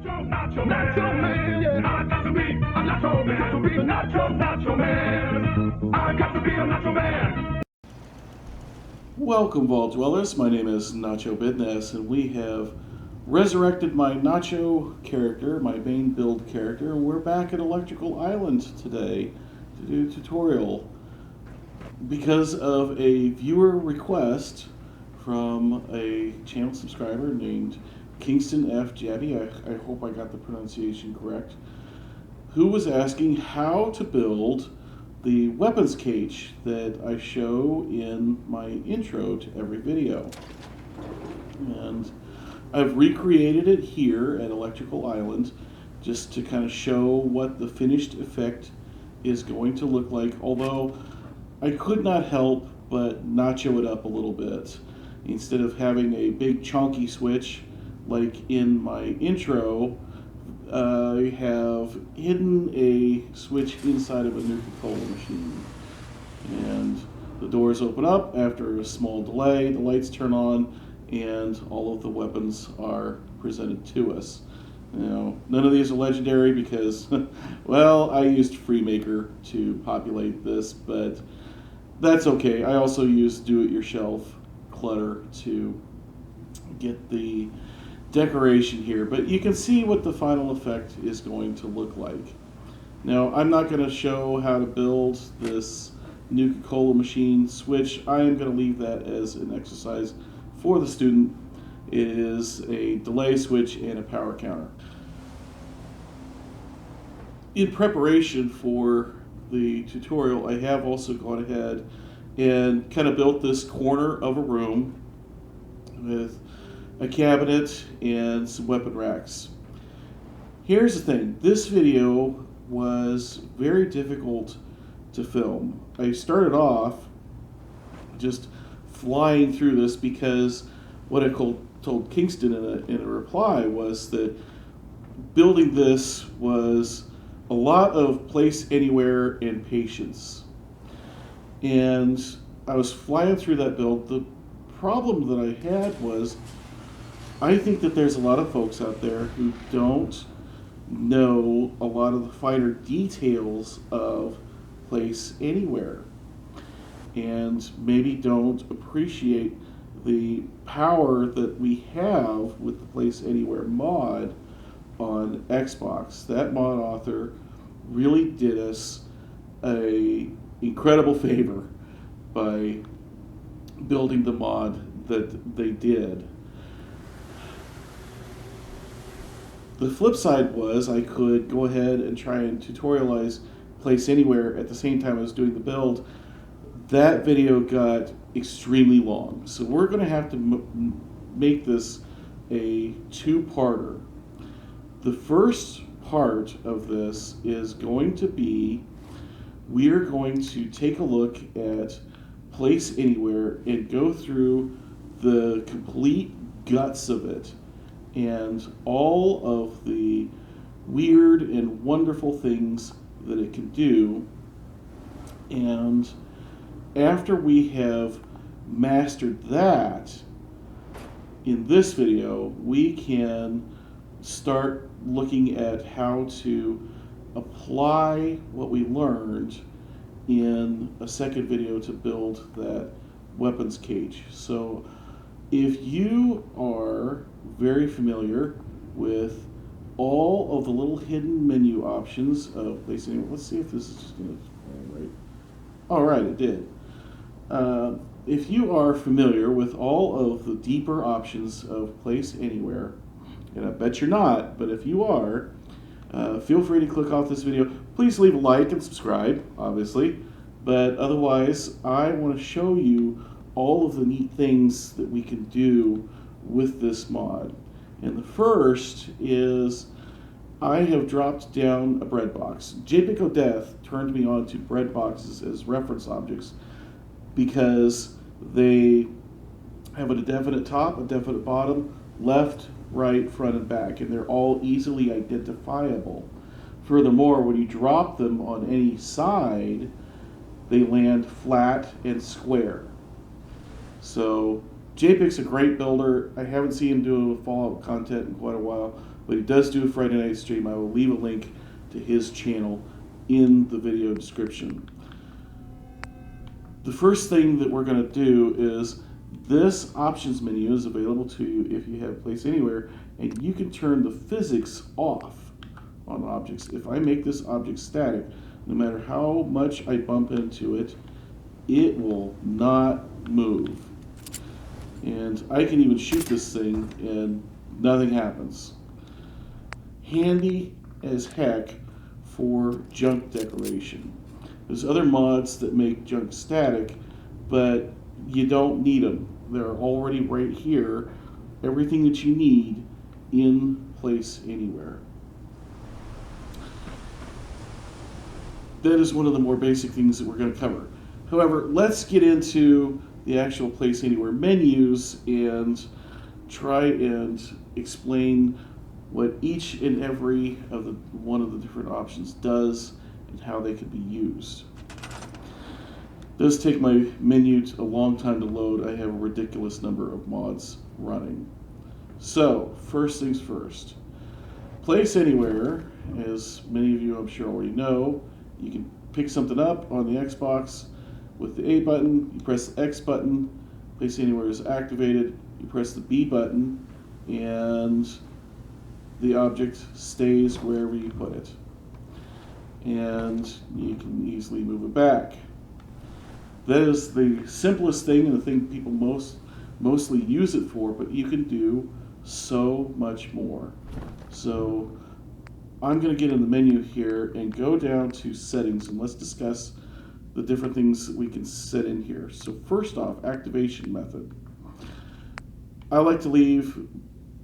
Nacho man, yeah. I got to be a Nacho man. Got to be a Nacho man. I got to be a Nacho man. Welcome, Vault Dwellers. My name is Nacho Bidness, and we have resurrected my Nacho character, my main build character, and we're back at Electrical Island today to do a tutorial because of a viewer request from a channel subscriber named Kingston F. Japic, I hope I got the pronunciation correct, who was asking how to build the weapons cage that I show in my intro to every video. And I've recreated it here at Electrical Island just to kind of show what the finished effect is going to look like, although I could not help but nacho it up a little bit. Instead of having a big chunky switch like in my intro, I have hidden a switch inside of a Nuka-Cola machine. And the doors open up after a small delay, the lights turn on, and all of the weapons are presented to us. Now, none of these are legendary because, well, I used FreeMaker to populate this, but that's okay. I also used do-it-yourself clutter to get the decoration here, but you can see what the final effect is going to look like. Now, I'm not going to show how to build this Nuka-Cola machine switch. I am going to leave that as an exercise for the student. It is a delay switch and a power counter. In preparation for the tutorial, I have also gone ahead and kind of built this corner of a room with a cabinet and some weapon racks. Here's the thing, this video was very difficult to film. I started off just flying through this because what I told Kingston in a reply was that building this was a lot of place anywhere and patience. And I was flying through that build. The problem that I had was I think that there's a lot of folks out there who don't know a lot of the finer details of Place Anywhere and maybe don't appreciate the power that we have with the Place Anywhere mod on Xbox. That mod author really did us a incredible favor by building the mod that they did. The flip side was I could go ahead and try and tutorialize Place Anywhere at the same time I was doing the build. That video got extremely long, so we're going to have to make this a two-parter. The first part of this is going to be we're going to take a look at Place Anywhere and go through the complete guts of it and all of the weird and wonderful things that it can do. And after we have mastered that, in this video, we can start looking at how to apply what we learned in a second video to build that weapons cage. So if you are very familiar with all of the little hidden menu options of Place Anywhere, let's see if this is just going to play right. All right, it did. If you are familiar with all of the deeper options of Place Anywhere, and I bet you're not, but if you are, feel free to click off this video. Please leave a like and subscribe, obviously, but otherwise I want to show you all of the neat things that we can do with this mod. And the first is I have dropped down a breadbox. Japic O Death turned me on to breadboxes as reference objects because they have a definite top, a definite bottom, left, right, front, and back, and they're all easily identifiable. Furthermore, when you drop them on any side, they land flat and square. So Japic's a great builder. I haven't seen him do Fallout content in quite a while, but he does do a Friday night stream. I will leave a link to his channel in the video description. The first thing that we're going to do is this options menu is available to you if you have Place Anywhere, and you can turn the physics off on objects. If I make this object static, no matter how much I bump into it, it will not move. And I can even shoot this thing and nothing happens. Handy as heck for junk decoration. There's other mods that make junk static, but you don't need them. They're already right here. Everything that you need in Place Anywhere. That is one of the more basic things that we're going to cover. However, let's get into the actual Place Anywhere menus and try and explain what each and every of the one of the different options does and how they can be used. It does take my menu a long time to load. I have a ridiculous number of mods running. So, first things first. Place Anywhere, as many of you I'm sure already know, you can pick something up on the Xbox with the A button, you press the X button, Place Anywhere is activated, you press the B button, and the object stays wherever you put it. And you can easily move it back. That is the simplest thing and the thing people mostly use it for, but you can do so much more. So I'm going to get in the menu here and go down to settings, and let's discuss the different things that we can set in here. So first off, activation method. I like to leave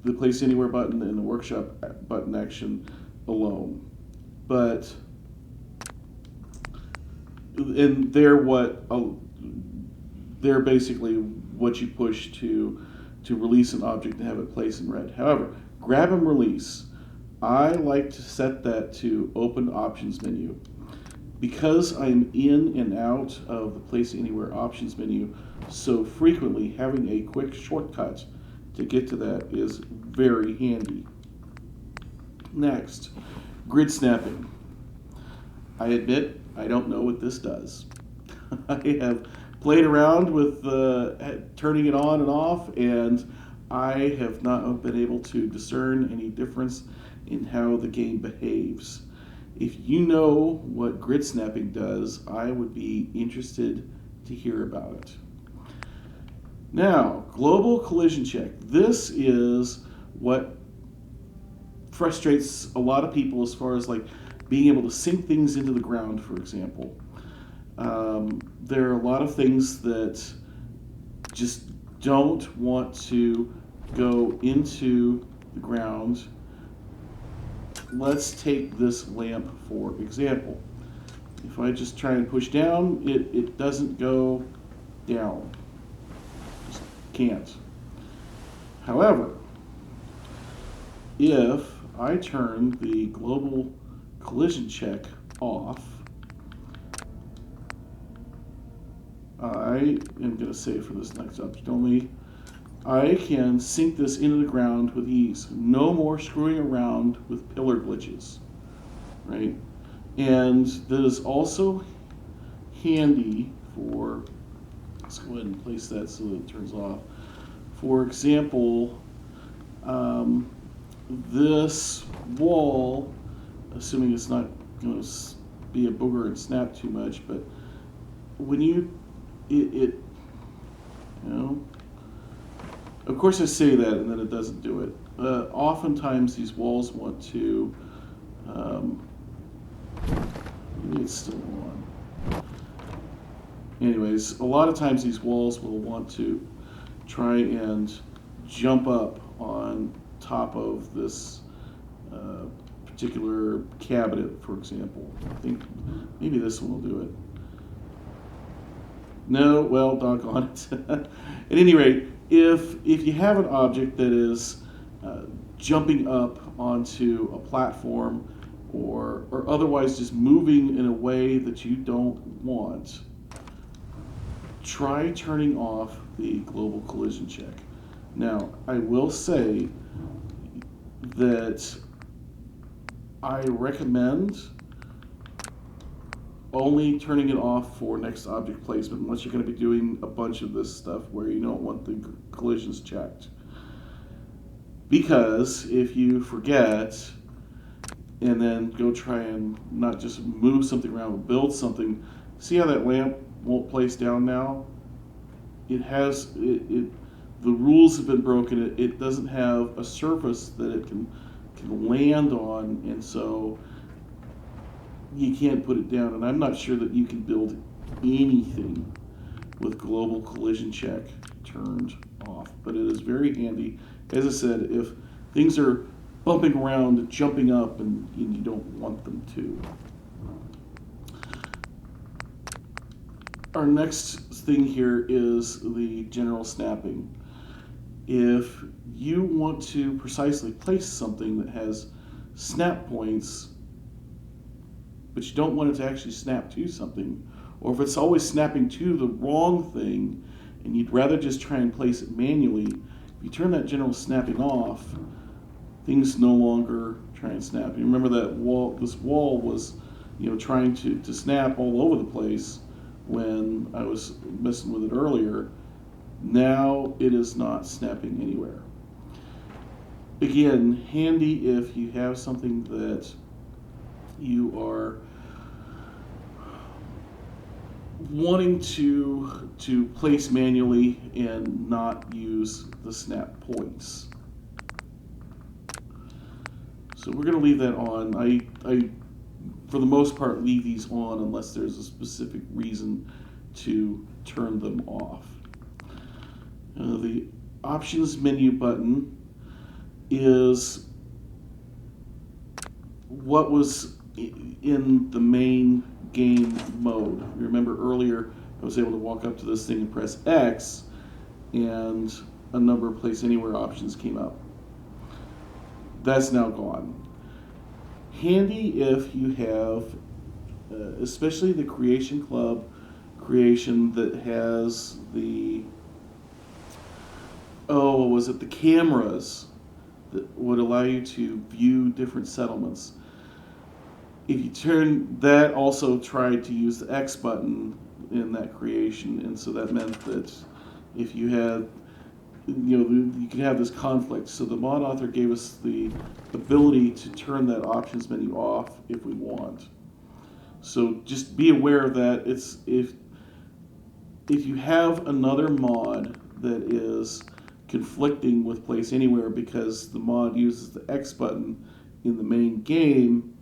the Place Anywhere button and the Workshop button action alone. But and they're basically what you push to release an object and have it place in red. However, grab and release, I like to set that to open options menu. Because I'm in and out of the Place Anywhere options menu so frequently, having a quick shortcut to get to that is very handy. Next, grid snapping. I admit I don't know what this does. I have played around with turning it on and off, and I have not been able to discern any difference in how the game behaves. If you know what grid snapping does, I would be interested to hear about it. Now, global collision check. This is what frustrates a lot of people as far as like being able to sink things into the ground, for example. There are a lot of things that just don't want to go into the ground. Let's take this lamp for example. If I just try and push down, it doesn't go down. Just can't. However, if I turn the global collision check off, I am going to save for this next object only. I can sink this into the ground with ease. No more screwing around with pillar glitches, right? And that is also handy for, let's go ahead and place that so that it turns off. For example, this wall, assuming it's not going to be a booger and snap too much, but when you know, of course I say that and then it doesn't do it. Oftentimes these walls want to, maybe it's still on. Anyways, a lot of times these walls will want to try and jump up on top of this particular cabinet, for example. I think maybe this one will do it. No, well, doggone it. At any rate, if you have an object that is jumping up onto a platform or otherwise just moving in a way that you don't want, try turning off the global collision check. Now, I will say, that I recommend only turning it off for next object placement unless you're going to be doing a bunch of this stuff where you don't want the collisions checked. Because if you forget and then go try and not just move something around but build something, see how that lamp won't place down now? The rules have been broken. It doesn't have a surface that it can land on, and so you can't put it down. And I'm not sure that you can build anything with global collision check turned off, but it is very handy. As I said, if things are bumping around, jumping up, and you don't want them to. Our next thing here is the general snapping. If you want to precisely place something that has snap points, but you don't want it to actually snap to something, or if it's always snapping to the wrong thing, and you'd rather just try and place it manually, if you turn that general snapping off, things no longer try and snap. You remember that wall? This wall was, trying to snap all over the place when I was messing with it earlier. Now it is not snapping anywhere. Again, handy if you have something that you are wanting to place manually and not use the snap points. So we're going to leave that on. I for the most part leave these on unless there's a specific reason to turn them off. The options menu button is what was in the main game mode. Remember earlier I was able to walk up to this thing and press X and a number of place anywhere options came up. That's now gone. Handy if you have, especially the Creation Club creation that has the, the cameras that would allow you to view different settlements. If you turn that, also tried to use the X button in that creation, and so that meant that if you had, you could have this conflict. So the mod author gave us the ability to turn that options menu off if we want. So just be aware of that. It's if you have another mod that is conflicting with Place Anywhere because the mod uses the X button in the main game,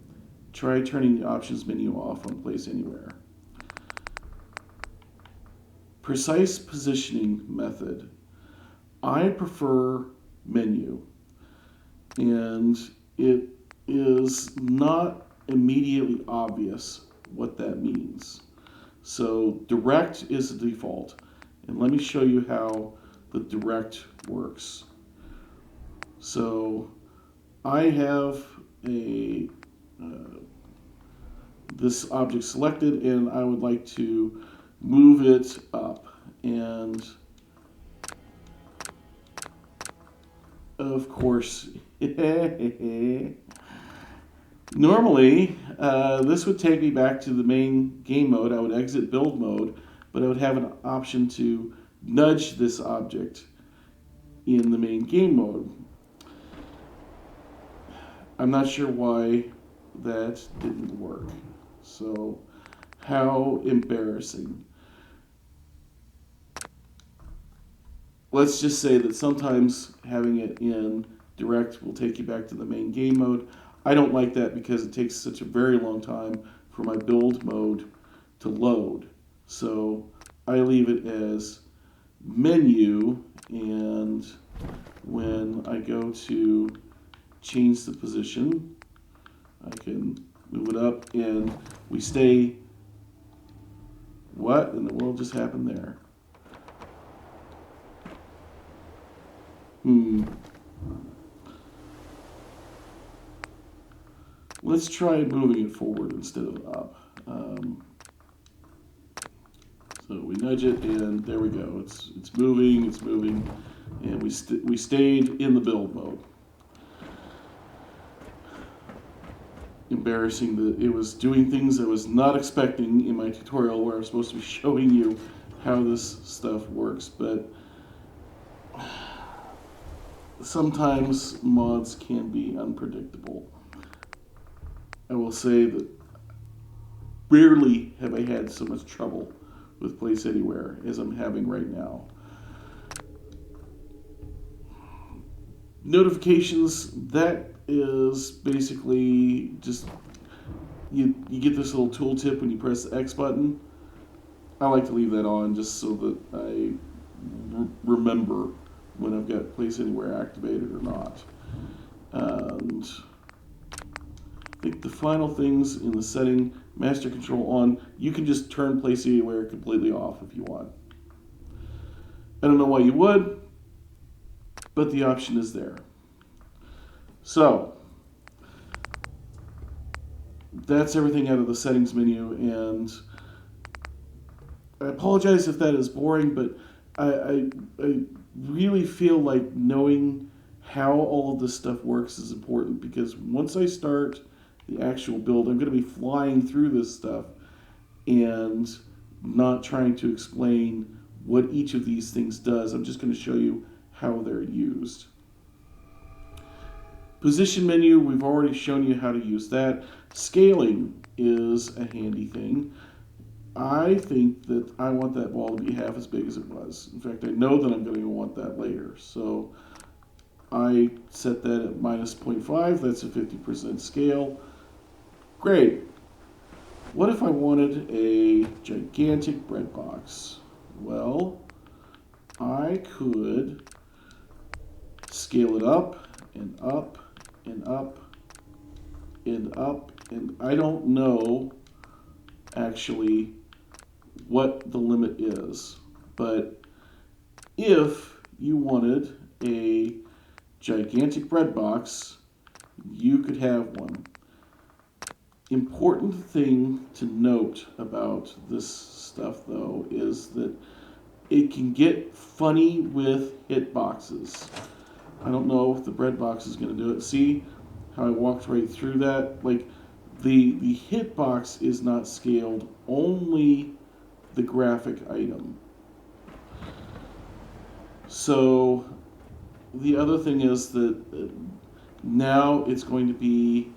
try turning the options menu off on Place Anywhere. Precise positioning method. I prefer menu, and it is not immediately obvious what that means. So direct is the default, and let me show you how the direct works. So I have this object selected, and I would like to move it up, and of course, normally this would take me back to the main game mode. I would exit build mode, but I would have an option to nudge this object in the main game mode. I'm not sure why that didn't work. So, how embarrassing. Let's just say that sometimes having it in direct will take you back to the main game mode. I don't like that because it takes such a very long time for my build mode to load. So I leave it as menu, and when I go to change the position, I can move it up, and we stay. What in the world just happened there? Let's try moving it forward instead of up. So we nudge it, and there we go. It's moving, and we stayed in the build mode. embarrassing that it was doing things I was not expecting in my tutorial where I'm supposed to be showing you how this stuff works, but sometimes mods can be unpredictable. I will say that rarely have I had so much trouble with Place Anywhere as I'm having right now. Notifications, that is basically just you get this little tooltip when you press the X button. I like to leave that on just so that I remember when I've got Place Anywhere activated or not. And I think the final things in the setting, master control on, you can just turn Place Anywhere completely off if you want. I don't know why you would, but the option is there. So, that's everything out of the settings menu, and I apologize if that is boring, but I really feel like knowing how all of this stuff works is important, because once I start the actual build, I'm going to be flying through this stuff and not trying to explain what each of these things does. I'm just going to show you how they're used. Position menu, we've already shown you how to use that. Scaling is a handy thing. I think that I want that wall to be half as big as it was. In fact, I know that I'm going to want that later. So I set that at minus 0.5. That's a 50% scale. Great. What if I wanted a gigantic breadbox? Well, I could scale it up and up and up and up, and I don't know actually what the limit is, but if you wanted a gigantic breadbox, you could have one. Important thing to note about this stuff, though, is that it can get funny with hitboxes. I don't know if the breadbox is going to do it. See how I walked right through that? Like, the hitbox is not scaled, only the graphic item. So the other thing is that now it's going to be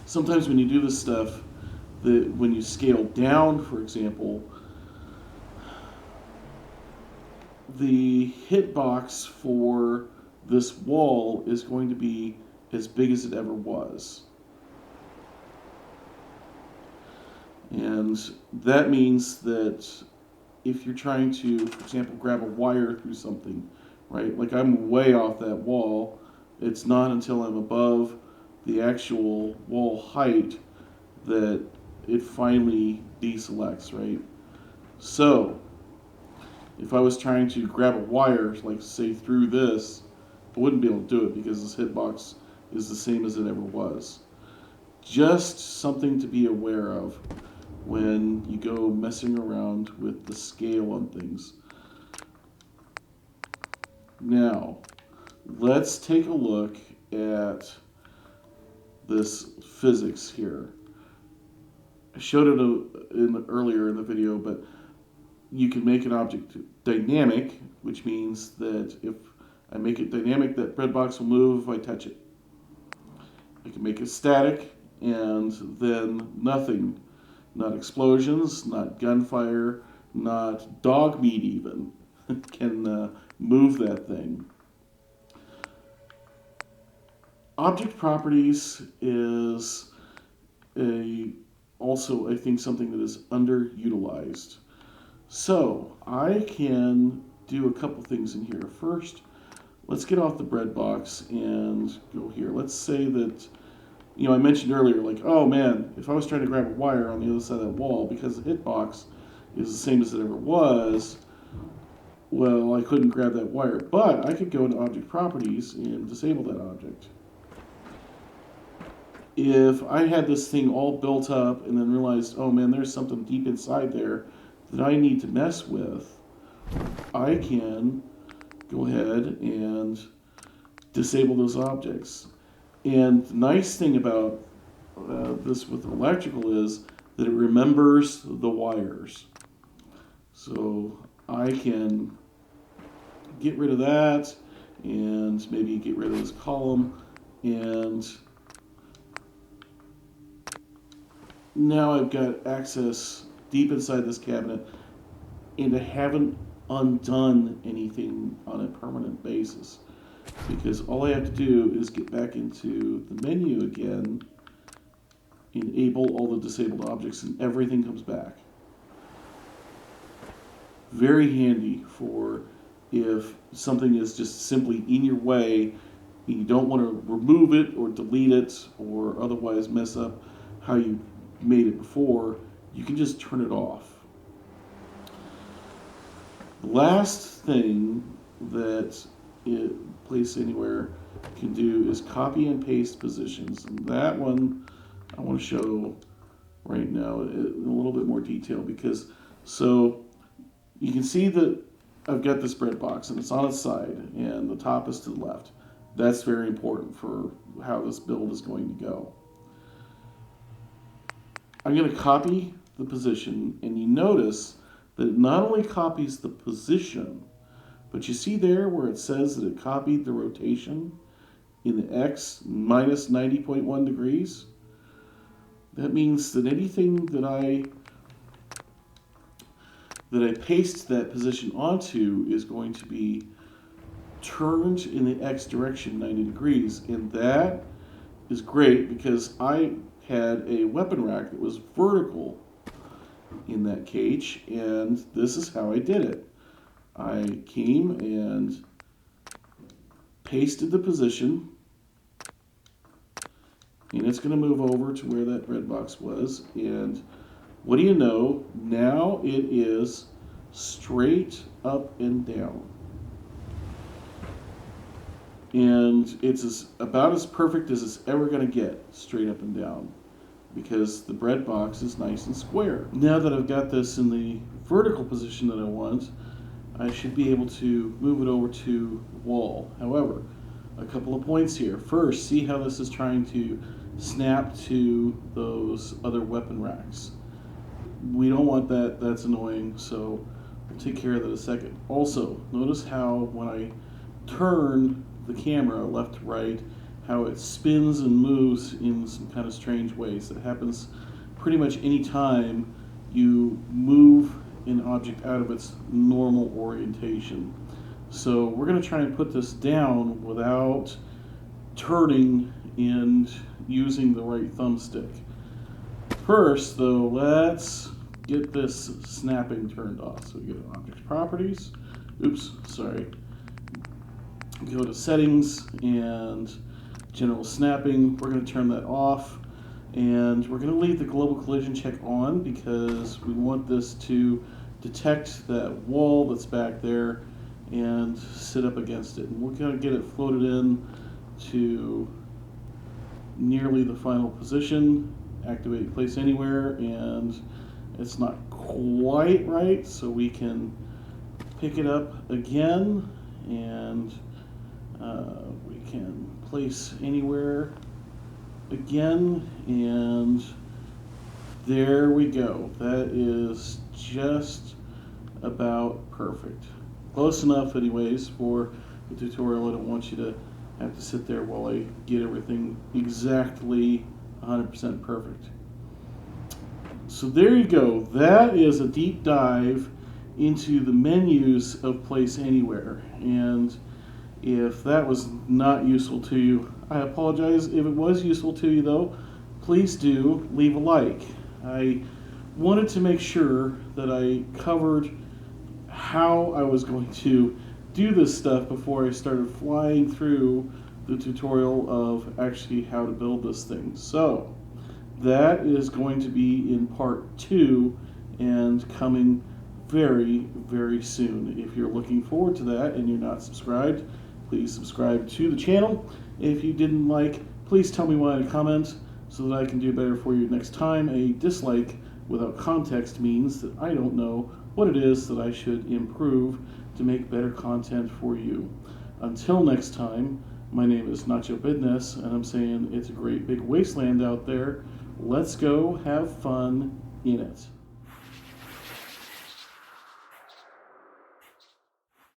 sometimes when you do this stuff, that when you scale down, for example, the hitbox for this wall is going to be as big as it ever was. And that means that if you're trying to, for example, grab a wire through something, right? Like I'm way off that wall. It's not until I'm above the actual wall height that it finally deselects, right? So, if I was trying to grab a wire, like say through this, I wouldn't be able to do it because this hitbox is the same as it ever was. Just something to be aware of when you go messing around with the scale on things. Now, let's take a look at this physics here. I showed it earlier in the video, but you can make an object dynamic, which means that if I make it dynamic, that breadbox will move if I touch it. I can make it static, and then nothing, not explosions, not gunfire, not dog meat even, can move that thing. Object properties is also, I think, something that is underutilized. So I can do a couple things in here. First, let's get off the breadbox and go here. Let's say that, I mentioned earlier, like, oh man, if I was trying to grab a wire on the other side of that wall, because the hitbox is the same as it ever was, well, I couldn't grab that wire. But I could go into object properties and disable that object. If I had this thing all built up and then realized, oh man, there's something deep inside there that I need to mess with, I can go ahead and disable those objects. And the nice thing about this with electrical is that it remembers the wires. So I can get rid of that and maybe get rid of this column, and now I've got access deep inside this cabinet, and I haven't undone anything on a permanent basis, because all I have to do is get back into the menu again, enable all the disabled objects, and everything comes back. Very handy for if something is just simply in your way and you don't want to remove it or delete it or otherwise mess up how you made it before. You can just turn it off. The last thing that Place Anywhere can do is copy and paste positions, and that one I want to show right now in a little bit more detail, because so you can see that I've got this Breadbox and it's on its side and the top is to the left. That's very important for how this build is going to go. I'm going to copy the position, and you notice that it not only copies the position, but you see there where it says that it copied the rotation in the X minus 90.1 degrees. That means that anything that I paste that position onto is going to be turned in the X direction 90 degrees, and that is great because I had a weapon rack that was vertical in that cage, and this is how I did it. I came and pasted the position, and it's going to move over to where that Breadbox was, and what do you know? Now it is straight up and down. And it's about as perfect as it's ever going to get, straight up and down, because the Breadbox is nice and square. Now that I've got this in the vertical position that I want, I should be able to move it over to the wall. However, a couple of points here. First, see how this is trying to snap to those other weapon racks. We don't want that, that's annoying, so we'll take care of that in a second. Also, notice how when I turn the camera left to right, how it spins and moves in some kind of strange ways. That happens pretty much any time you move an object out of its normal orientation. So we're going to try and put this down without turning and using the right thumbstick. First, though, let's get this snapping turned off. So we go to Object Properties. Oops, sorry. Go to Settings and General Snapping. We're going to turn that off. And we're going to leave the Global Collision Check on because we want this to detect that wall that's back there and sit up against it. And we're going to get it floated in to nearly the final position. Activate Place Anywhere, and it's not quite right, so we can pick it up again, and we can Place Anywhere again, and there we go. That is just about perfect. Close enough anyways for the tutorial. I don't want you to have to sit there while I get everything exactly 100% perfect. So there you go. That is a deep dive into the menus of Place Anywhere. And if that was not useful to you, I apologize. If it was useful to you though, please do leave a like. I wanted to make sure that I covered how I was going to do this stuff before I started flying through the tutorial of actually how to build this thing. So that is going to be in part 2 and coming very, very soon. If you're looking forward to that and you're not subscribed, please subscribe to the channel. If you didn't like, please tell me why in a comment so that I can do better for you next time. A dislike without context means that I don't know what it is that I should improve to make better content for you. Until next time, My name is Nacho Bidness, and I'm saying it's a great big wasteland out there. Let's go have fun in it.